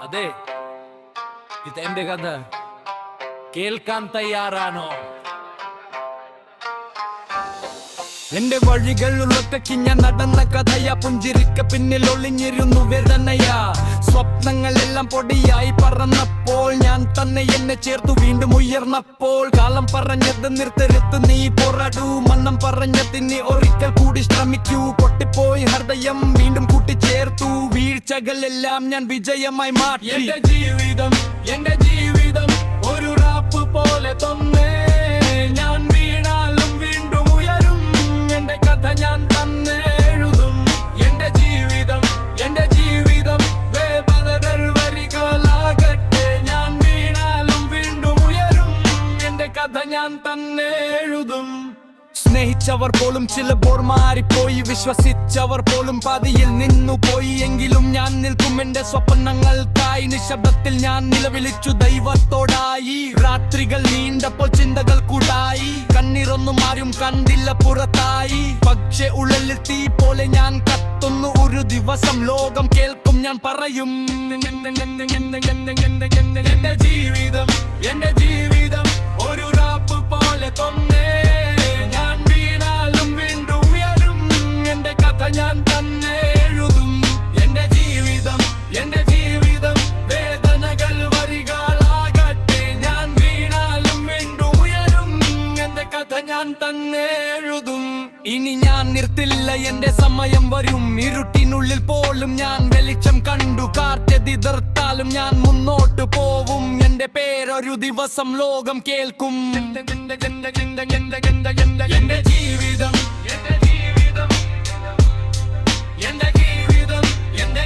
അതെ, ഇതെന്റെ കഥ കേൾക്കാൻ തയ്യാറാണോ? എന്റെ വഴികളിലൊക്കെ ഞാൻ നടന്ന കഥയാ. പുഞ്ചിരിക്ക പിന്നിൽ ഒളിഞ്ഞിരുന്നു വേദനയാ. സ്വപ്നങ്ങളെല്ലാം പൊടിയായി പറന്നപ്പോൾ ഞാൻ തന്നെ എന്നെ ചേർത്തു വീണ്ടും ഉയർന്നപ്പോൾ. കാലം പറഞ്ഞത് നിർത്തരുത്ത്, നീ പോരാടൂ. മന്നം പറഞ്ഞത് നീ ഒരിക്കൽ കൂടി ശ്രമിക്കൂ. പൊട്ടിപ്പോയി ഹൃദയം വീണ്ടും കൂട്ടിച്ചേർത്തു. വീഴ്ചകളെല്ലാം ഞാൻ വിജയമായി മാറ്റി. എന്റെ ജീവിതം ഒരു റാപ്പ് പോലെ തന്നെ. ഞാൻ വീണാലും വീണ്ടും ഉയരും. എന്റെ കഥ ഞാൻ തന്നെ എഴുതും. എന്റെ ജീവിതം വേദനകൾ വരികളാകട്ടെ. ഞാൻ വീണാലും വീണ്ടും ഉയരും. എന്റെ കഥ ഞാൻ തന്നെ എഴുതും. സ്നേഹിച്ചവർ പോലും ചിലപ്പോൾ മാറിപ്പോയി. വിശ്വസിച്ചവർ പോലും പാതിയിൽ നിന്നുപോയി. എങ്കിലും ഞാൻ നിൽക്കും എന്റെ സ്വപ്നങ്ങൾക്കായി. നിശബ്ദത്തിൽ ഞാൻ നിലവിളിച്ചു ദൈവത്തോടായി. രാത്രികൾ നീണ്ടപ്പോൾ ചിന്തകൾ കൂടായി. കണ്ണീരൊന്നും ആരും കണ്ടില്ല പുറത്തായി. പക്ഷെ ഉള്ളിൽ തീ പോലെ ഞാൻ കത്തുന്നു. ഒരു ദിവസം ലോകം കേൾക്കും, ഞാൻ പറയും എന്റെ ജീവിതം ഒരു റാപ്പ് പോലെ തന്നെ. ഞാൻ വീണാലും വീണ്ടും ഉയരും. എന്റെ കഥ ഞാൻ തന്നെ എഴുതും. എന്റെ ജീവിതം വേദനകൾ വരികളാകട്ടെ. ഞാൻ വീണാലും വീണ്ടും ഉയരും. എന്റെ കഥ ഞാൻ തന്നെ എഴുതും. ഇനി ഞാൻ നിർത്തില്ല, എന്റെ സമയം വരും. ഇരുട്ടിനുള്ളിൽ പോലും ഞാൻ വെളിച്ചം കണ്ടു. കാറ്റെതിർത്താലും ഞാൻ മുന്നോട്ട് പോവും. എന്റെ പേരൊരു ദിവസം ലോകം കേൾക്കും. എന്റെ ജീവിതം എന്റെ